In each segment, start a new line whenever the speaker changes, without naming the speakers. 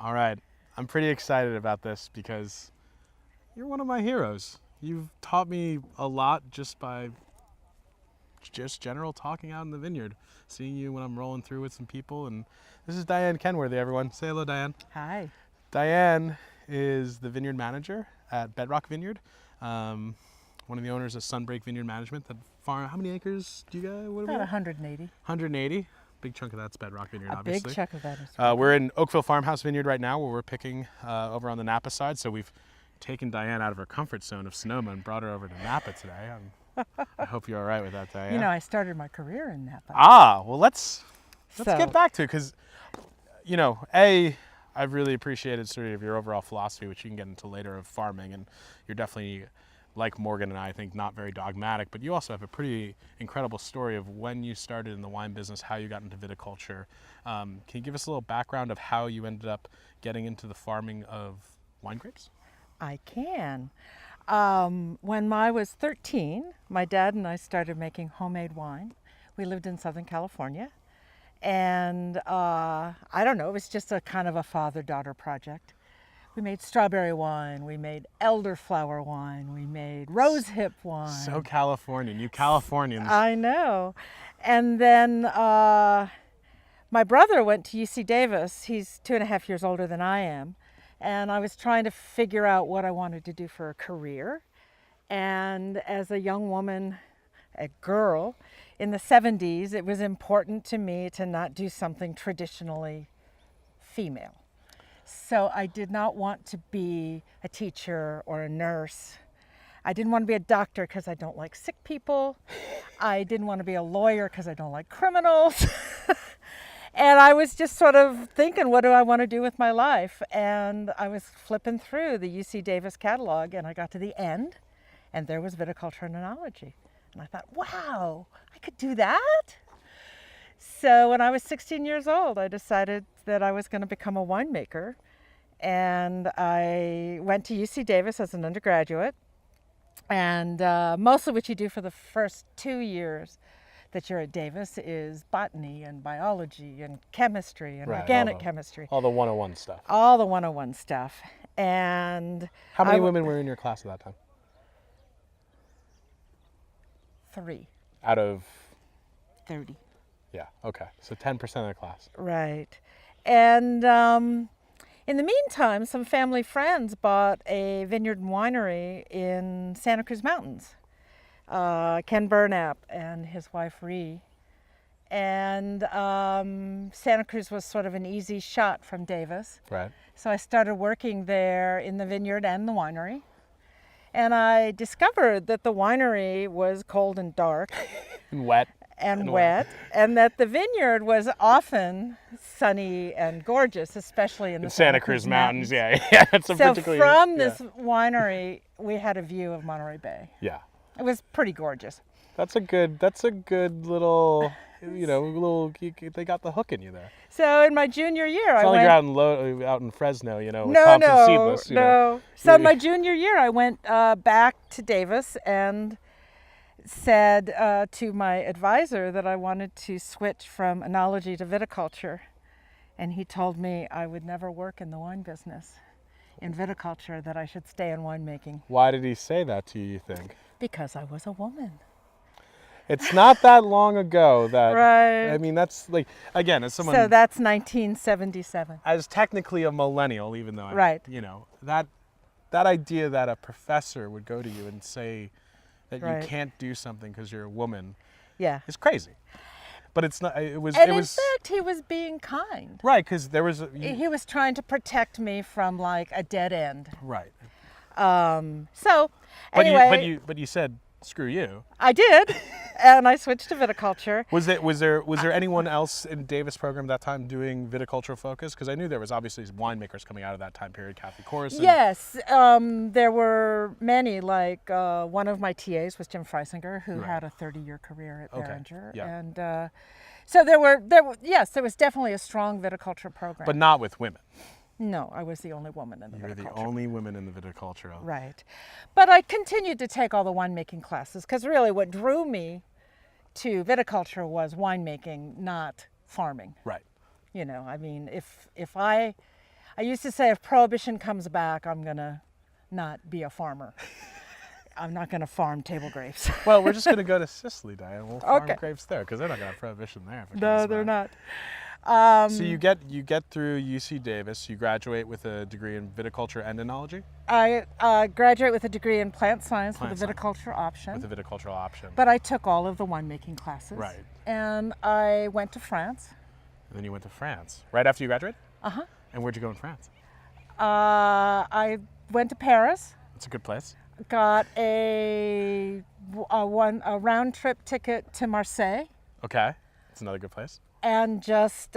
All right. I'm pretty excited about this because you're one of my heroes. You've taught me a lot just by just general talking out in the vineyard, seeing you when I'm rolling through with some people. And this is Diane Kenworthy, everyone. Say hello, Diane.
Hi.
Diane is the vineyard manager at Bedrock Vineyard, one of the owners of Sunbreak Vineyard Management. That farm, how many acres do you guys?
About 180.
180. Big chunk of that's Bedrock Vineyard, obviously.
Big chunk of that is.
We're in Oakville Farmhouse Vineyard right now, where we're picking over on the Napa side. So we've taken Diane out of her comfort zone of Sonoma and brought her over to Napa today. I hope you're all right with that, Diane.
You know, I started my career in Napa.
Well, let's get back to it, because, you know, I've really appreciated sort of your overall philosophy, which you can get into later, of farming, and you're definitely, like Morgan and I think, not very dogmatic, but you also have a pretty incredible story of when you started in the wine business, how you got into viticulture. Can you give us a little background of how you ended up getting into the farming of wine grapes?
I can. When I was 13, my dad and I started making homemade wine. We lived in Southern California, and I don't know, it was just a kind of a father-daughter project. We made strawberry wine, we made elderflower wine, we made rosehip wine.
So Californian, you Californians.
I know. And then my brother went to UC Davis. He's 2.5 years older than I am. And I was trying to figure out what I wanted to do for a career. And as a young woman, a girl, in the 70s, it was important to me to not do something traditionally female. So I did not want to be a teacher or a nurse. I didn't want to be a doctor because I don't like sick people. I didn't want to be a lawyer because I don't like criminals. And I was just sort of thinking, what do I want to do with my life? And I was flipping through the UC Davis catalog, and I got to the end, and there was viticulture and enology. And I thought, wow, I could do that? So when I was 16 years old, I decided that I was going to become a winemaker. And I went to UC Davis as an undergraduate. And mostly what you do for the first 2 years that you're at Davis is botany and biology and chemistry and organic chemistry.
All the 101 stuff.
All the 101 stuff. And
how many women were in your class at that time?
3.
Out of?
30.
Yeah, okay. So 10% of the class.
Right. And in the meantime, some family friends bought a vineyard and winery in Santa Cruz Mountains. Ken Burnap and his wife Ree. And Santa Cruz was sort of an easy shot from Davis.
Right.
So I started working there in the vineyard and the winery. And I discovered that the winery was cold and dark.
And wet.
And wet. And that the vineyard was often sunny and gorgeous, especially in the Santa Cruz Mountains.
Yeah, it's a
so
particularly.
From this winery, we had a view of Monterey Bay.
Yeah.
It was pretty gorgeous.
That's a good little, you know, they got the hook in you there.
So in my junior year,
it's
I went.
It's not like you're out in Fresno, you know, with Thompson Seedless.
No. So in my junior year, I went back to Davis and said to my advisor that I wanted to switch from enology to viticulture. And he told me I would never work in the wine business, in viticulture, that I should stay in winemaking.
Why did he say that to you think?
Because I was a woman.
It's not that long ago that,
right.
I mean, that's like, again, as someone.
So that's 1977.
As technically a millennial, even though,
right.
You know, that idea that a professor would go to you and say that you can't do something because you're a woman, is crazy. But it's not. It was.
And in fact, he was being kind.
Right, because there was.
He was trying to protect me from like a dead end.
Right.
So anyway.
But you said screw you.
I did, and I switched to viticulture.
Was there anyone else in Davis program at that time doing viticultural focus? Because I knew there was obviously winemakers coming out of that time period, Kathy Corson.
Yes, there were many. Like one of my TAs was Jim Freisinger, who had a 30-year career at Behringer, and so there was definitely a strong viticulture program.
But not with women.
No, I was the only woman in the viticulture.
You're the only woman in the viticulture.
Right. But I continued to take all the winemaking classes because really what drew me to viticulture was winemaking, not farming.
Right.
You know, I mean, if I I used to say if Prohibition comes back, I'm going to not be a farmer. I'm not going to farm table grapes.
Well, we're just going to go to Sicily, Diane. We'll farm
Okay.
grapes there because they're not going to have Prohibition there. If it
No,
comes
they're
back.
not.
So you get through UC Davis. You graduate with a degree in viticulture and enology.
I graduate with a degree in plant science
Plant
with a viticulture option.
With a viticultural option.
But I took all of the winemaking classes.
Right.
And I went to France.
And then you went to France right after you graduated.
Uh-huh.
And where'd you go in France?
I went to Paris.
It's a good place.
Got a round trip ticket to Marseille.
Okay, it's another good place.
And just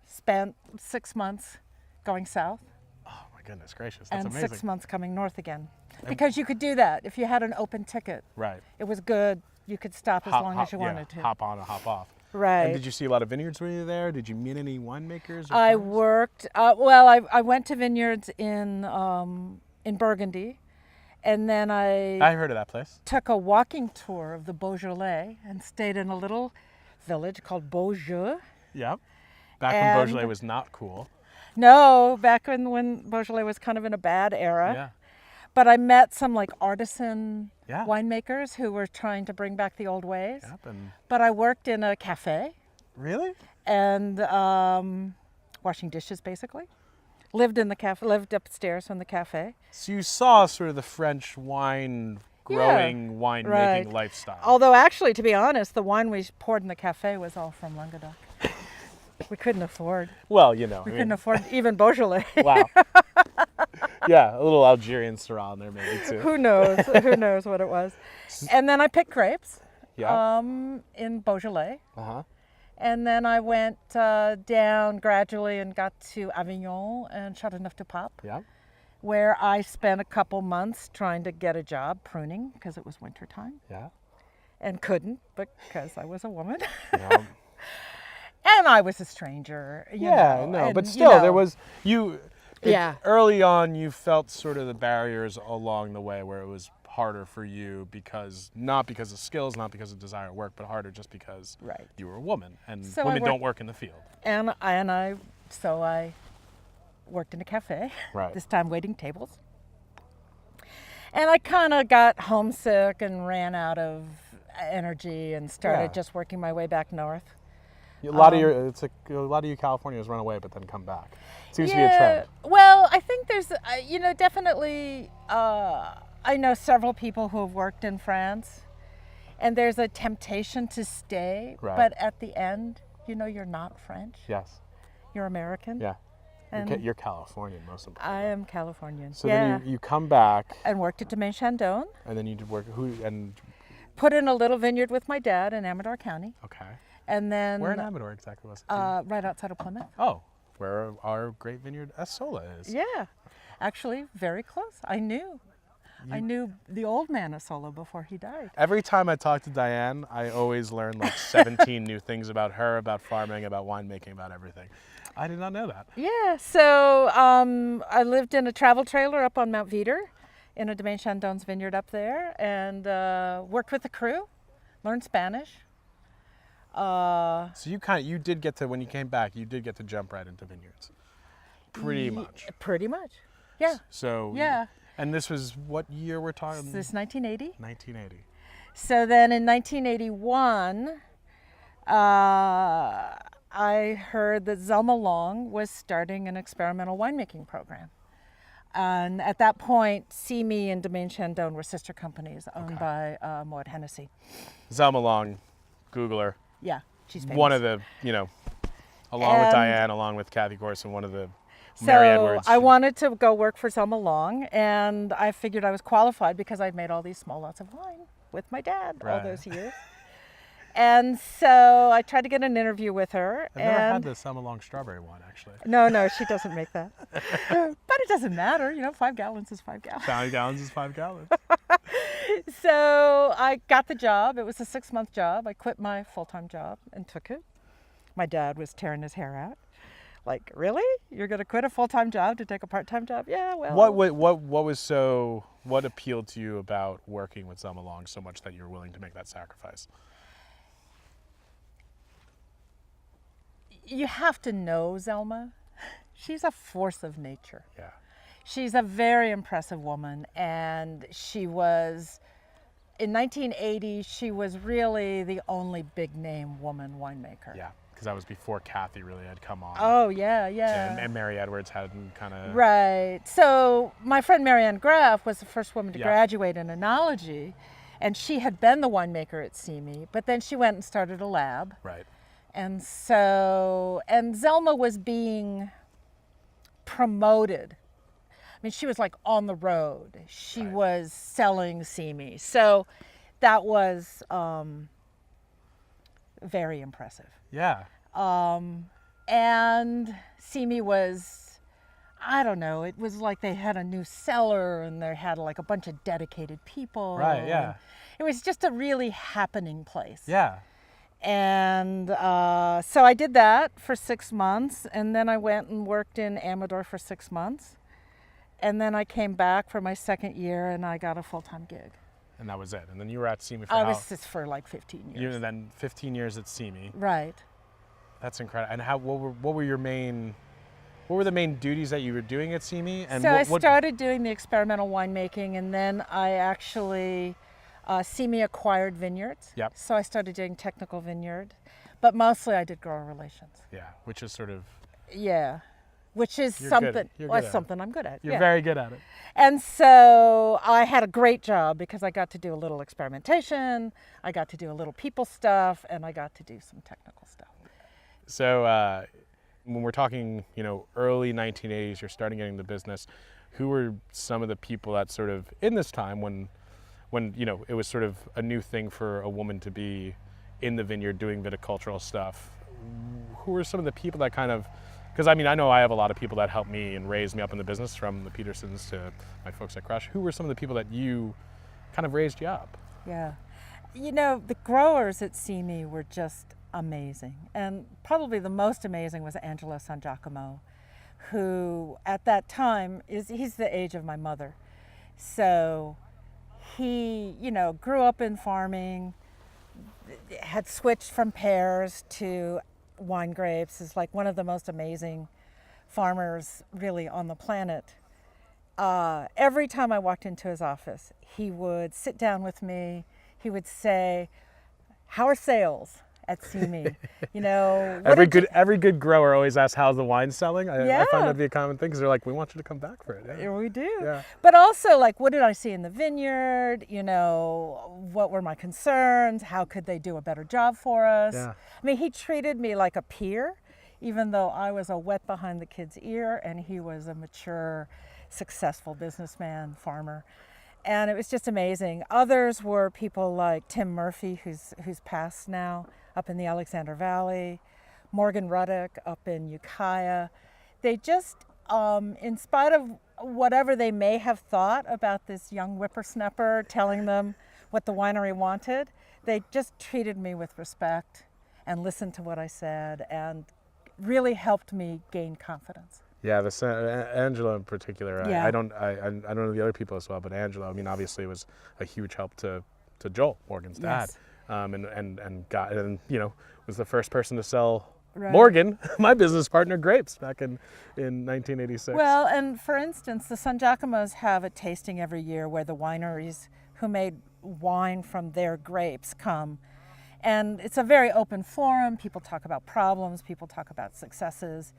spent 6 months going south.
Oh my goodness gracious, that's
and
amazing.
6 months coming north again. Because you could do that if you had an open ticket.
Right.
It was good. You could stop as long as you wanted to.
Hop on and hop off.
Right.
And did you see a lot of vineyards when you were there? Did you meet any winemakers? Or
I
farmers?
worked. I went to vineyards in Burgundy, and then
I heard of that place.
took a walking tour of the Beaujolais and stayed in a little village called Beaujeu.
Yep. Back when
And-
Beaujolais was not cool.
No, back when Beaujolais was kind of in a bad era.
Yeah.
But I met some like artisan
Yeah.
winemakers who were trying to bring back the old ways.
Yep. And
But I worked in a cafe
really?
and washing dishes basically. Lived in the cafe, lived upstairs from the cafe.
So you saw sort of the French wine growing, winemaking
right.
lifestyle.
Although actually, to be honest, the wine we poured in the cafe was all from Languedoc. We couldn't afford.
Well, you know.
We couldn't afford even Beaujolais.
Wow. Yeah, a little Algerian Syrah in there maybe too.
Who knows? Who knows what it was? And then I picked grapes
Yeah.
in Beaujolais.
Uh-huh.
And then I went down gradually and got to Avignon and Châteauneuf-du-Pape,
Yeah.
where I spent a couple months trying to get a job pruning because it was wintertime
Yeah.
and couldn't because I was a woman.
Yeah.
And I was a stranger. You know,
no,
and,
but
you
still,
know,
there was
Yeah.
Early on, you felt sort of the barriers along the way where it was harder for you because not because of skills, not because of desire to work, but harder just because
Right.
you were a woman and
So I
women
worked-
don't work in the field.
And I worked in a cafe,
Right.
this time waiting tables. And I kind of got homesick and ran out of energy and started
Yeah.
just working my way back north.
A lot of you Californians run away but then come back. Seems to be a trend.
Well, I think there's, definitely, I know several people who have worked in France, and there's a temptation to stay,
Right.
but at the end, you're not French,
Yes.
you're American.
Yeah.
And
You're Californian most importantly.
I am Californian.
So
yeah.
then you come back
And worked at Domaine Chandon,
and then you did work
put in a little vineyard with my dad in Amador County,
okay.
and then
Where in Amador exactly was it?
right outside of Plymouth.
Oh, where our great vineyard Esola is.
Yeah, actually very close. I knew the old man of Solo before he died.
Every time I talk to Diane, I always learn like 17 new things about her, about farming, about winemaking, about everything. I did not know that.
Yeah, so I lived in a travel trailer up on Mount Veeder in a Domaine Chandon's vineyard up there, and worked with the crew, learned Spanish.
So you did get to, when you came back, you did get to jump right into vineyards. Pretty much.
Pretty much, yeah.
So
Yeah.
And this was what year we're talking?
This is 1980.
1980.
So then in 1981, I heard that Zelma Long was starting an experimental winemaking program. And at that point, CME and Domaine Chandon were sister companies owned by Maud Hennessy.
Zelma Long, Googler.
Yeah, she's famous.
One of the, along with
And-
Diane, along with Kathy Corson, one of the Mary
So
Edwards.
I wanted to go work for Zelma Long, and I figured I was qualified because I'd made all these small lots of wine with my dad all
Right.
those years. And so I tried to get an interview with her.
I've never had
and
the Zelma Long strawberry one, actually.
No, she doesn't make that. But it doesn't matter, 5 gallons is 5 gallons.
5 gallons is 5 gallons.
So I got the job. It was a 6-month job. I quit my full-time job and took it. My dad was tearing his hair out. Like, really? You're going to quit a full-time job to take a part-time job? Yeah, well.
What appealed to you about working with Zelma Long so much that you're willing to make that sacrifice?
You have to know Zelma. She's a force of nature.
Yeah.
She's a very impressive woman, and she was, in 1980, she was really the only big name woman winemaker.
Yeah, because that was before Kathy really had come on.
Oh, yeah, yeah.
And Mary Edwards hadn't kind of...
Right. So my friend Marianne Graff was the first woman to
Yeah.
graduate in enology, and she had been the winemaker at CME, but then she went and started a lab.
Right.
And so, and Zelma was being promoted. I mean, she was like on the road. She
Right.
was selling CME. So that was very impressive.
Yeah.
And CME was, I don't know, it was like they had a new cellar and they had like a bunch of dedicated people.
Right, yeah.
and it was just a really happening place.
Yeah.
And so I did that for 6 months, and then I went and worked in Amador for 6 months. And then I came back for my second year and I got a full-time gig.
And that was it. And then you were at CME for
I
how...
was just for like 15 years.
And then 15 years at CME.
Right.
That's incredible. And what were the main duties that you were doing at CME? And
So I started doing the experimental winemaking, and then I actually, CME acquired vineyards.
Yep.
So I started doing technical vineyard, but mostly I did grower relations.
Yeah, which is sort of...
Yeah. Which is
You're
something,
good. You're
well,
good at
something I'm good at.
You're
yeah.
very good at it.
And so I had a great job because I got to do a little experimentation, I got to do a little people stuff, and I got to do some technical stuff.
So when we're talking, early 1980s, you're starting getting the business, who were some of the people that sort of, in this time when it was sort of a new thing for a woman to be in the vineyard doing viticultural stuff, who were some of the people that kind of, because I know I have a lot of people that helped me and raised me up in the business, from the Petersons to my folks at Crush. Who were some of the people that you kind of raised you up?
Yeah. The growers at CME were just amazing. And probably the most amazing was Angelo San Giacomo, who at that time, he's the age of my mother. So he, grew up in farming, had switched from pears to wine grapes, is like one of the most amazing farmers really on the planet. Every time I walked into his office, he would sit down with me. He would say, "How are sales at CME?"
Every good grower always asks, "How's the wine selling?" I
Yeah.
find that to be a common thing because they're like, "We want you to come back for it."
Yeah, we do.
Yeah.
But also, like, what did I see in the vineyard? What were my concerns? How could they do a better job for us?
Yeah.
I mean, he treated me like a peer, even though I was a wet behind the kid's ear and he was a mature, successful businessman, farmer. And it was just amazing. Others were people like Tim Murphy, who's passed now, up in the Alexander Valley, Morgan Ruddock up in Ukiah. They just, in spite of whatever they may have thought about this young whippersnapper telling them what the winery wanted, they just treated me with respect and listened to what I said and really helped me gain confidence.
Yeah, Angela in particular.
Yeah.
I don't know the other people as well, but Angela, obviously it was a huge help to Joel, Morgan's dad.
Yes.
And was the first person to sell
Right.
Morgan, my business partner, grapes back in 1986.
Well, and for instance, the San Giacomos have a tasting every year where the wineries who made wine from their grapes come. And it's a very open forum. People talk about problems, people talk about successes.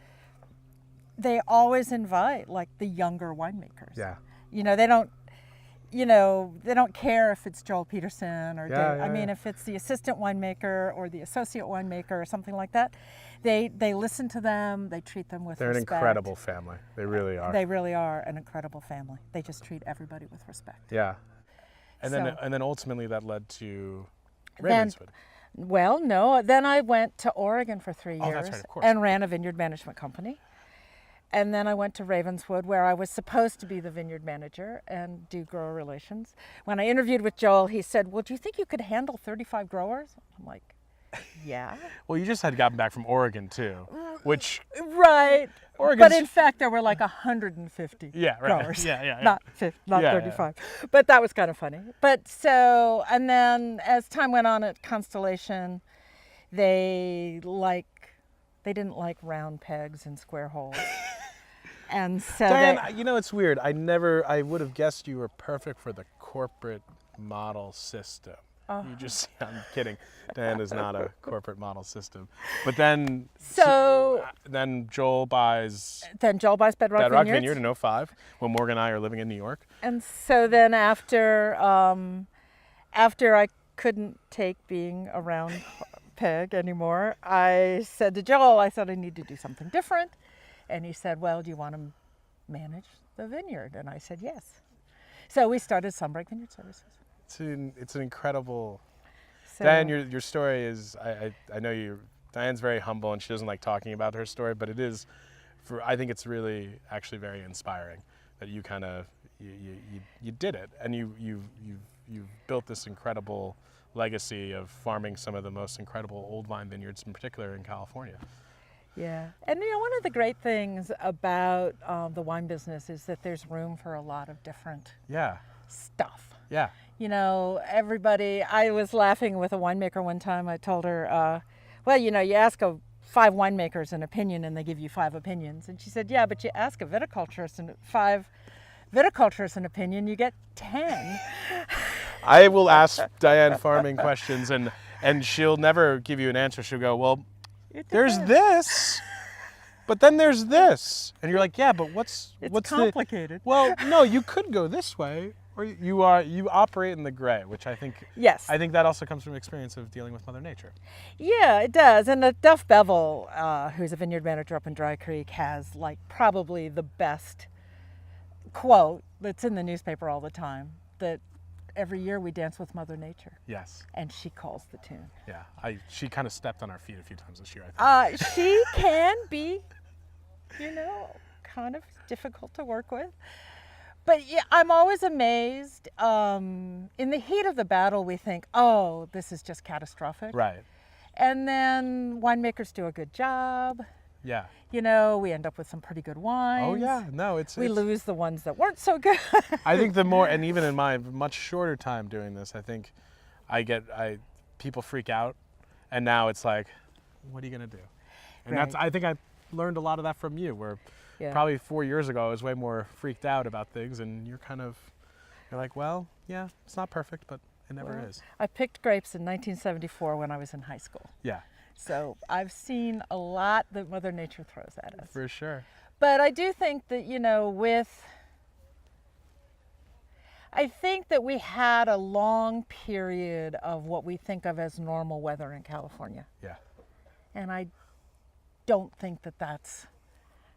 They always invite like the younger winemakers.
Yeah.
They don't care if it's Joel Peterson or
Yeah,
Dave.
yeah,
I mean,
yeah.
if it's the assistant winemaker or the associate winemaker or something like that, they listen to them. They treat them with
They're
respect.
an incredible family. They really are.
They really are an incredible family. They just treat everybody with respect.
Yeah. And
So-
then ultimately that led to
Then-
Ravenswood.
Well, no. Then I went to Oregon for 3 years
Oh, that's right, of course.
and ran a vineyard management company. And then I went to Ravenswood, where I was supposed to be the vineyard manager and do grower relations. When I interviewed with Joel, he said, "Well, do you think you could handle 35 growers?" I'm like, yeah.
Well, you just had gotten back from Oregon too, which
Right.
Oregon's-
But in fact, there were like 150
Yeah, right.
growers.
Yeah.
Not
Yeah,
35. But that was kind of funny. But so, and then as time went on at Constellation, they didn't like round pegs and square holes. And so
Diane, you know, it's weird. I would have guessed you were perfect for the corporate model system. You just, I'm kidding. Diane is not a corporate model system. But then, then Joel buys
Bedrock
Bedrock
Vineyards.
Vineyard in '05 when Morgan and I are living in New York.
And so then after I couldn't take being around Peg anymore, I said to Joel, I need to do something different. And he said, well, do you want to manage the vineyard? And I said, yes. So we started Sunbreak Vineyard Services.
It's an incredible... Diane, your story is, I know Diane's very humble and she doesn't like talking about her story, but it is, I think it's really actually very inspiring that you kind of, you did it and you've built this incredible legacy of farming some of the most incredible old vine vineyards, in particular in California.
Yeah, and one of the great things about the wine business is that there's room for a lot of different stuff.
Yeah.
Everybody, I was laughing with a winemaker one time. I told her, well, you ask 5 winemakers an opinion and they give you 5 opinions. And she said, yeah, but you ask a viticulturist 5 viticulturists an opinion, you get 10.
I will ask Diane farming questions and she'll never give you an answer. She'll go, well, there's this, but then there's this. And you're like, yeah, but what's
complicated.
Well, no, you could go this way, or you operate in the gray, which I think that also comes from experience of dealing with Mother Nature.
Yeah, it does. And Duff Bevel, who's a vineyard manager up in Dry Creek, has probably the best quote that's in the newspaper all the time, that every year we dance with Mother Nature.
Yes.
And she calls the tune.
Yeah, she kind of stepped on our feet a few times this year, I think.
She can be, kind of difficult to work with. But yeah, I'm always amazed. In the heat of the battle, we think, oh, this is just catastrophic.
Right.
And then winemakers do a good job.
Yeah.
We end up with some pretty good wines.
Oh yeah, no, we
lose the ones that weren't so good.
I think and even in my much shorter time doing this, I think people freak out, and now it's like, what are you gonna do? And I think I learned a lot of that from you, where probably 4 years ago I was way more freaked out about things, and you're like, well, yeah, it's not perfect, but it never is.
I picked grapes in 1974 when I was in high school.
Yeah.
So I've seen a lot that Mother Nature throws at us.
For sure.
But I do think that, I think that we had a long period of what we think of as normal weather in California.
Yeah.
And I don't think that that's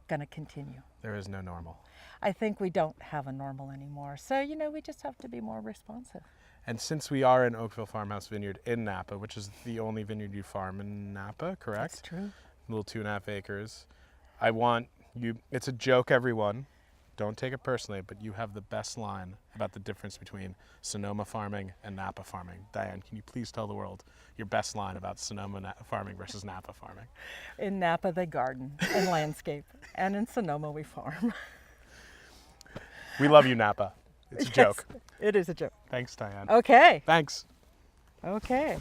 going to continue.
There is no normal.
I think we don't have a normal anymore. So, we just have to be more responsive.
And since we are in Oakville Farmhouse Vineyard in Napa, which is the only vineyard you farm in Napa, correct?
That's true.
Little 2.5 acres. I want you, it's a joke, everyone. Don't take it personally, but you have the best line about the difference between Sonoma farming and Napa farming. Diane, can you please tell the world your best line about Sonoma farming versus Napa farming?
In Napa, they garden and landscape, and in Sonoma, we farm.
We love you, Napa. It's a joke.
It is a joke.
Thanks, Diane.
Okay.
Thanks.
Okay.